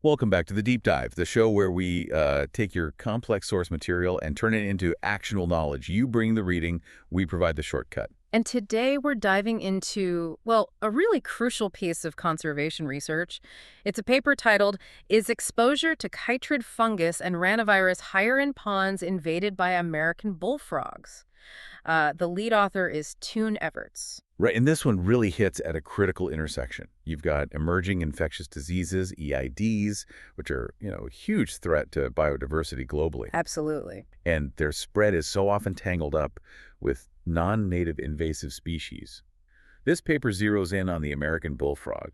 Welcome back to the Deep Dive, the show where we take your complex source material and turn it into actionable knowledge. You bring the reading, we provide the shortcut. And today we're diving into, well, a really crucial piece of conservation research. It's a paper titled, "Is Exposure to Chytrid Fungus and Ranavirus Higher in Ponds Invaded by American Bullfrogs?" The lead author is Everts. Right, and this one really hits at a critical intersection. You've got emerging infectious diseases, EIDs, which are, a huge threat to biodiversity globally. Absolutely. And their spread is so often tangled up with non-native invasive species. This paper zeroes in on the American bullfrog,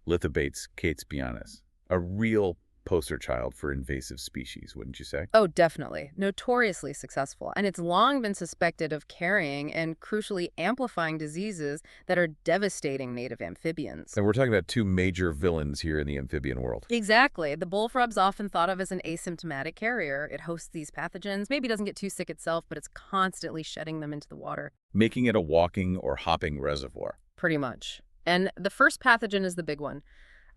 Lithobates catesbianus, a real poster child for invasive species, wouldn't you say? Oh, definitely. Notoriously successful. And it's long been suspected of carrying and crucially amplifying diseases that are devastating native amphibians. And we're talking about two major villains here in the amphibian world. Exactly. The bullfrog's often thought of as an asymptomatic carrier. It hosts these pathogens, maybe doesn't get too sick itself, but it's constantly shedding them into the water. Making it a walking or hopping reservoir. Pretty much. And the first pathogen is the big one.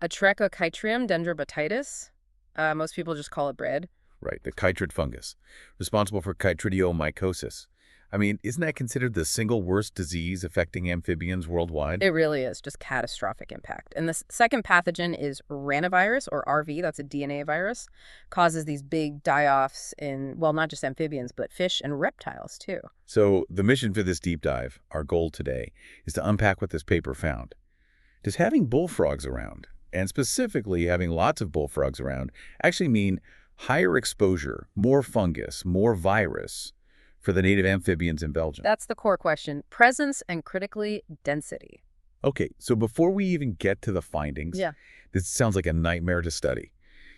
Atrechochytrium dendrobatitis. Most people just call it bread. Right, the chytrid fungus, responsible for chytridiomycosis. I mean, isn't that considered the single worst disease affecting amphibians worldwide? It really is, just catastrophic impact. And the second pathogen is ranavirus, or RV, that's a DNA virus, causes these big die-offs in, well, not just amphibians, but fish and reptiles, too. So the mission for this deep dive, our goal today, is to unpack what this paper found. Does having bullfrogs around, and specifically having lots of bullfrogs around, actually mean higher exposure, more fungus, more virus for the native amphibians in Belgium? That's the core question. Presence and, critically, density. Okay, so before we even get to the findings, this sounds like a nightmare to study.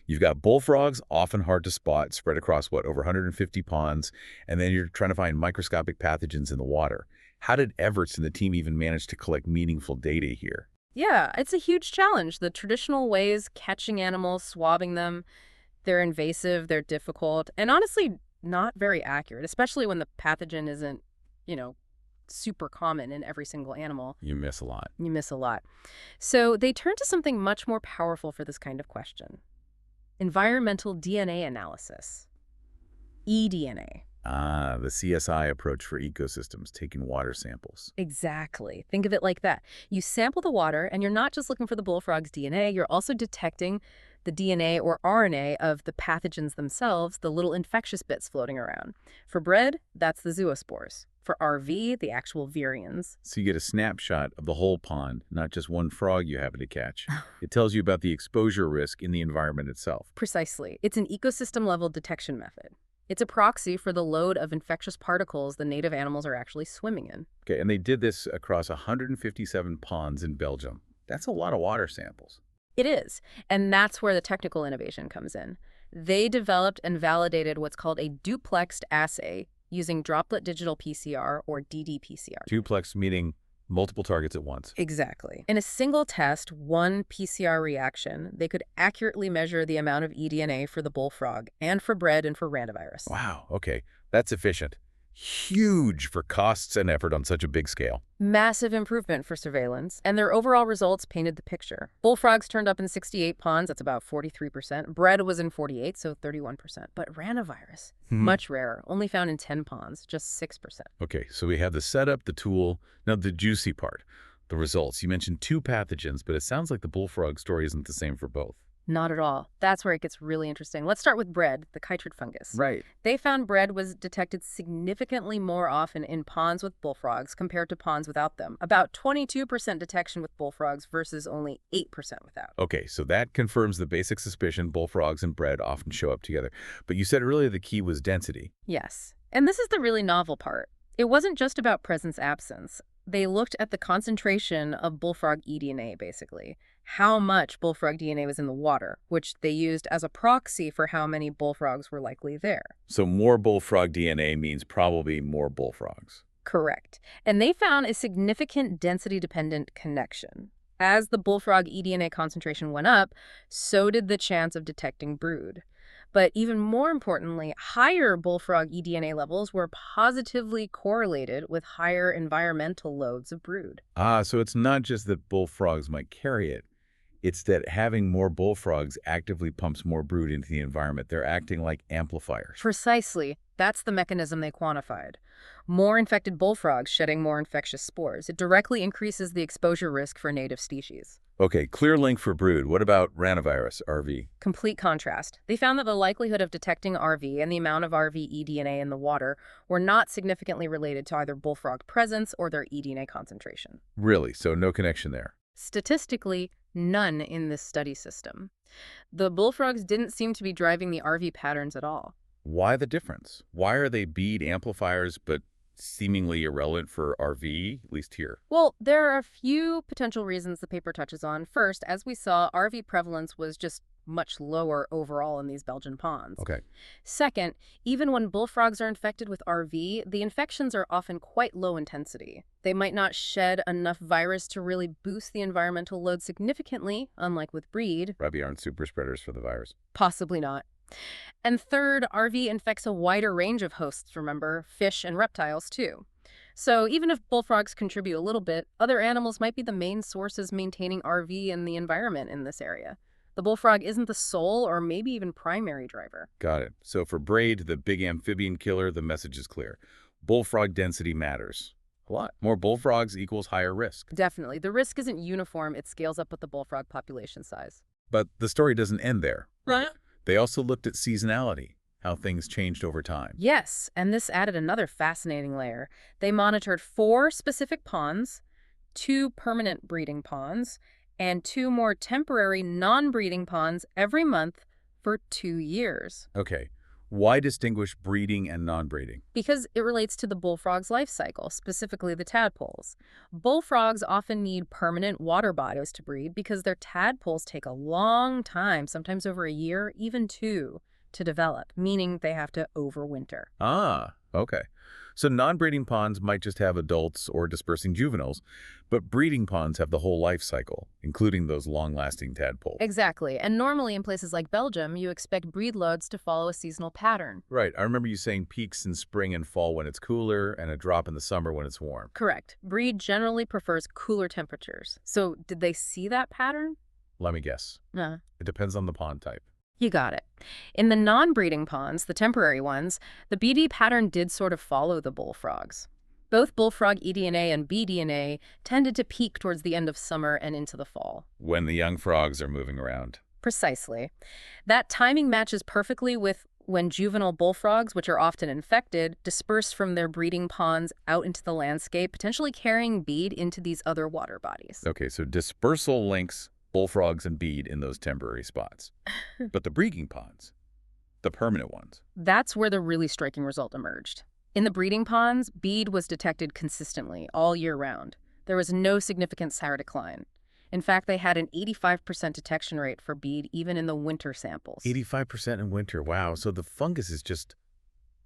You've got bullfrogs, often hard to spot, spread across, over 150 ponds, and then you're trying to find microscopic pathogens in the water. How did Everts and the team even manage to collect meaningful data here? Yeah, it's a huge challenge. The traditional ways, catching animals, swabbing them, they're invasive, they're difficult, and honestly not very accurate, especially when the pathogen isn't, super common in every single animal. You miss a lot. You miss a lot. So they turn to something much more powerful for this kind of question. Environmental DNA analysis. eDNA. Ah, the CSI approach for ecosystems, taking water samples. Exactly. Think of it like that. You sample the water, and you're not just looking for the bullfrog's DNA, you're also detecting the DNA or RNA of the pathogens themselves, the little infectious bits floating around. For bread, that's the zoospores. For RV, the actual virions. So you get a snapshot of the whole pond, not just one frog you happen to catch. It tells you about the exposure risk in the environment itself. Precisely. It's an ecosystem-level detection method. It's a proxy for the load of infectious particles the native animals are actually swimming in. Okay, and they did this across 157 ponds in Belgium. That's a lot of water samples. It is, and that's where the technical innovation comes in. They developed and validated what's called a duplexed assay using droplet digital PCR, or ddPCR. Duplex meaning multiple targets at once. Exactly. In a single test, one PCR reaction, they could accurately measure the amount of eDNA for the bullfrog and for bread and for ranavirus. Wow, okay. That's efficient. Huge for costs and effort on such a big scale. Massive improvement for surveillance, and their overall results painted the picture. Bullfrogs turned up in 68 ponds, that's about 43%. Bread was in 48, so 31%. But ranavirus, much rarer, only found in 10 ponds, just 6%. Okay, so we have the setup, the tool, now the juicy part, the results. You mentioned two pathogens, but it sounds like the bullfrog story isn't the same for both. Not at all. That's where it gets really interesting. Let's start with bread, the chytrid fungus. Right. They found bread was detected significantly more often in ponds with bullfrogs compared to ponds without them. About 22% detection with bullfrogs versus only 8% without. Okay, so that confirms the basic suspicion bullfrogs and bread often show up together. But you said earlier the key was density. Yes. And this is the really novel part. It wasn't just about presence-absence. They looked at the concentration of bullfrog eDNA, basically. How much bullfrog DNA was in the water, which they used as a proxy for how many bullfrogs were likely there. So more bullfrog DNA means probably more bullfrogs. Correct. And they found a significant density-dependent connection. As the bullfrog eDNA concentration went up, so did the chance of detecting brood. But even more importantly, higher bullfrog eDNA levels were positively correlated with higher environmental loads of brood. Ah, so it's not just that bullfrogs might carry it. It's that having more bullfrogs actively pumps more brood into the environment. They're acting like amplifiers. Precisely. That's the mechanism they quantified. More infected bullfrogs shedding more infectious spores. It directly increases the exposure risk for native species. Okay, clear link for brood. What about ranavirus, RV? Complete contrast. They found that the likelihood of detecting RV and the amount of RV eDNA in the water were not significantly related to either bullfrog presence or their eDNA concentration. Really? So no connection there? Statistically, none in this study system. The bullfrogs didn't seem to be driving the RV patterns at all. Why the difference? Why are they bead amplifiers but seemingly irrelevant for RV, at least here? Well, there are a few potential reasons the paper touches on. First, as we saw, RV prevalence was just much lower overall in these Belgian ponds. Okay. Second, even when bullfrogs are infected with RV, the infections are often quite low intensity. They might not shed enough virus to really boost the environmental load significantly, unlike with breed. Probably aren't super spreaders for the virus. Possibly not. And third, RV infects a wider range of hosts, remember, fish and reptiles too. So even if bullfrogs contribute a little bit, other animals might be the main sources maintaining RV and the environment in this area. The bullfrog isn't the sole or maybe even primary driver. Got it. So for braid, the big amphibian killer, the message is clear. Bullfrog density matters. A lot. More bullfrogs equals higher risk. Definitely. The risk isn't uniform. It scales up with the bullfrog population size. But the story doesn't end there. Right. They also looked at seasonality, how things changed over time. Yes, and this added another fascinating layer. They monitored 4 specific ponds, 2 permanent breeding ponds, and 2 more temporary non-breeding ponds every month for 2 years. Okay. Why distinguish breeding and non-breeding? Because it relates to the bullfrog's life cycle, specifically the tadpoles. Bullfrogs often need permanent water bodies to breed because their tadpoles take a long time, sometimes over a year, even 2, to develop, meaning they have to overwinter. Ah, okay. So non-breeding ponds might just have adults or dispersing juveniles, but breeding ponds have the whole life cycle, including those long-lasting tadpoles. Exactly. And normally in places like Belgium, you expect breed loads to follow a seasonal pattern. Right. I remember you saying peaks in spring and fall when it's cooler and a drop in the summer when it's warm. Correct. Breed generally prefers cooler temperatures. So did they see that pattern? Let me guess. It depends on the pond type. You got it. In the non-breeding ponds, the temporary ones, the BD pattern did sort of follow the bullfrogs. Both bullfrog eDNA and bDNA tended to peak towards the end of summer and into the fall. When the young frogs are moving around. Precisely. That timing matches perfectly with when juvenile bullfrogs, which are often infected, disperse from their breeding ponds out into the landscape, potentially carrying bead into these other water bodies. Okay, so dispersal links bullfrogs and bead in those temporary spots. But the breeding ponds, the permanent ones. That's where the really striking result emerged. In the breeding ponds, bead was detected consistently all year round. There was no significant sour decline. In fact, they had an 85% detection rate for bead even in the winter samples. 85% in winter, wow. So the fungus is just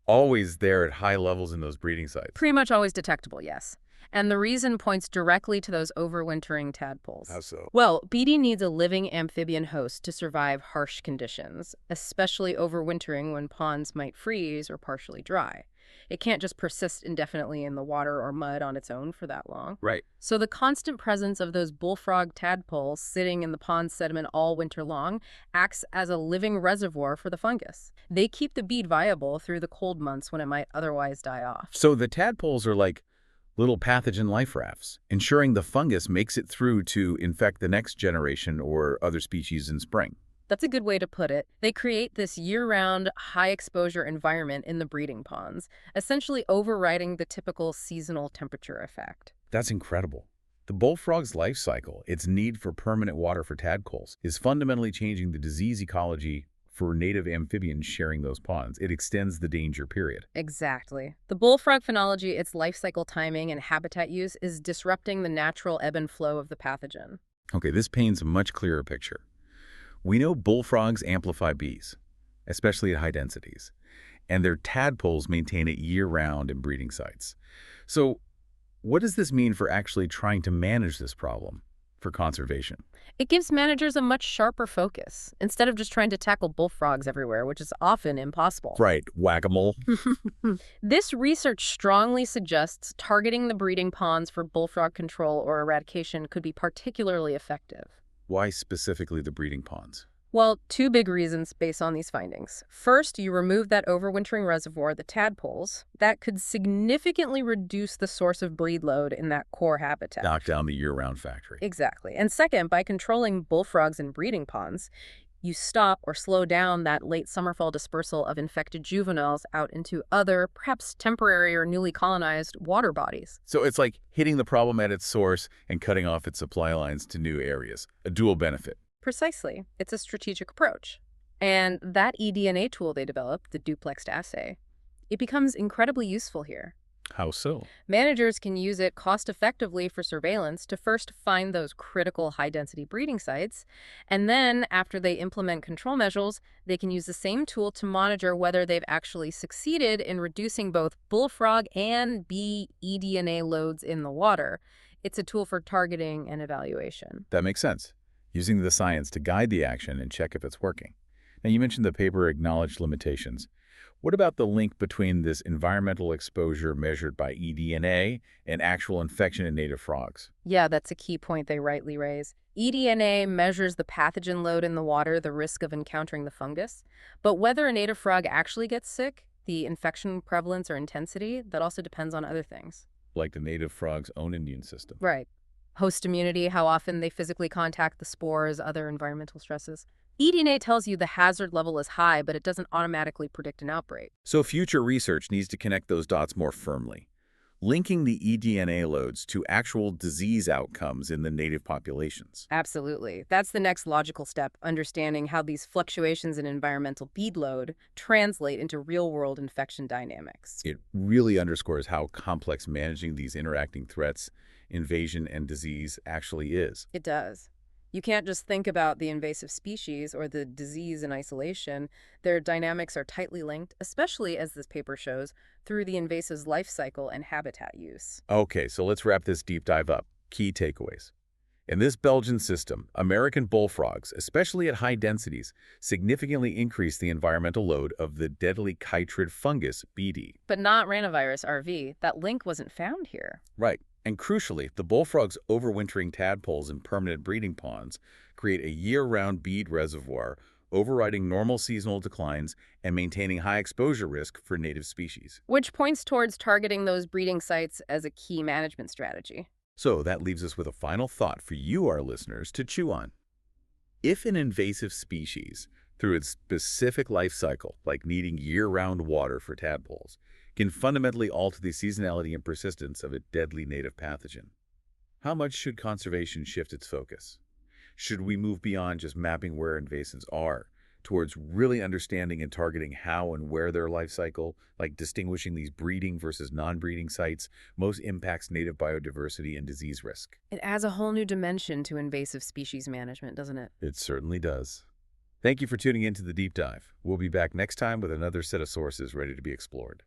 always there at high levels in those breeding sites. Pretty much always detectable, yes. And the reason points directly to those overwintering tadpoles. How so? Well, BD needs a living amphibian host to survive harsh conditions, especially overwintering when ponds might freeze or partially dry. It can't just persist indefinitely in the water or mud on its own for that long. Right. So the constant presence of those bullfrog tadpoles sitting in the pond sediment all winter long acts as a living reservoir for the fungus. They keep the bead viable through the cold months when it might otherwise die off. So the tadpoles are like little pathogen life rafts, ensuring the fungus makes it through to infect the next generation or other species in spring. That's a good way to put it. They create this year-round, high-exposure environment in the breeding ponds, essentially overriding the typical seasonal temperature effect. That's incredible. The bullfrog's life cycle, its need for permanent water for tadpoles, is fundamentally changing the disease ecology for native amphibians sharing those ponds. It extends the danger period. Exactly. The bullfrog phenology, its life cycle timing and habitat use, is disrupting the natural ebb and flow of the pathogen. Okay, this paints a much clearer picture. We know bullfrogs amplify bees, especially at high densities, and their tadpoles maintain it year-round in breeding sites. So what does this mean for actually trying to manage this problem for conservation? It gives managers a much sharper focus, instead of just trying to tackle bullfrogs everywhere, which is often impossible. Right, whack-a-mole. This research strongly suggests targeting the breeding ponds for bullfrog control or eradication could be particularly effective. Why specifically the breeding ponds? Well, two big reasons based on these findings. First, you remove that overwintering reservoir, the tadpoles. That could significantly reduce the source of breed load in that core habitat. Knock down the year-round factory. Exactly. And second, by controlling bullfrogs in breeding ponds, you stop or slow down that late summer-fall dispersal of infected juveniles out into other, perhaps temporary or newly colonized water bodies. So it's like hitting the problem at its source and cutting off its supply lines to new areas. A dual benefit. Precisely. It's a strategic approach. And that eDNA tool they developed, the duplexed assay, it becomes incredibly useful here. How so? Managers can use it cost-effectively for surveillance to first find those critical high-density breeding sites, and then, after they implement control measures, they can use the same tool to monitor whether they've actually succeeded in reducing both bullfrog and bee eDNA loads in the water. It's a tool for targeting and evaluation. That makes sense. Using the science to guide the action and check if it's working. Now, you mentioned the paper acknowledged limitations. What about the link between this environmental exposure measured by eDNA and actual infection in native frogs? Yeah, that's a key point they rightly raise. eDNA measures the pathogen load in the water, the risk of encountering the fungus. But whether a native frog actually gets sick, the infection prevalence or intensity, that also depends on other things. Like the native frog's own immune system. Right. Host immunity, how often they physically contact the spores, other environmental stresses. eDNA tells you the hazard level is high, but it doesn't automatically predict an outbreak. So future research needs to connect those dots more firmly, linking the eDNA loads to actual disease outcomes in the native populations. Absolutely. That's the next logical step, understanding how these fluctuations in environmental bead load translate into real-world infection dynamics. It really underscores how complex managing these interacting threats, invasion, and disease actually is. It does. You can't just think about the invasive species or the disease in isolation. Their dynamics are tightly linked, especially, as this paper shows, through the invasive's life cycle and habitat use. Okay, so let's wrap this deep dive up. Key takeaways. In this Belgian system, American bullfrogs, especially at high densities, significantly increase the environmental load of the deadly chytrid fungus, BD. But not ranavirus, RV. That link wasn't found here. Right. And crucially, the bullfrog's overwintering tadpoles in permanent breeding ponds create a year-round bead reservoir, overriding normal seasonal declines and maintaining high exposure risk for native species. Which points towards targeting those breeding sites as a key management strategy. So that leaves us with a final thought for you, our listeners, to chew on. If an invasive species, through its specific life cycle, like needing year-round water for tadpoles, can fundamentally alter the seasonality and persistence of a deadly native pathogen, how much should conservation shift its focus? Should we move beyond just mapping where invasives are, towards really understanding and targeting how and where their life cycle, like distinguishing these breeding versus non-breeding sites, most impacts native biodiversity and disease risk? It adds a whole new dimension to invasive species management, doesn't it? It certainly does. Thank you for tuning in to the Deep Dive. We'll be back next time with another set of sources ready to be explored.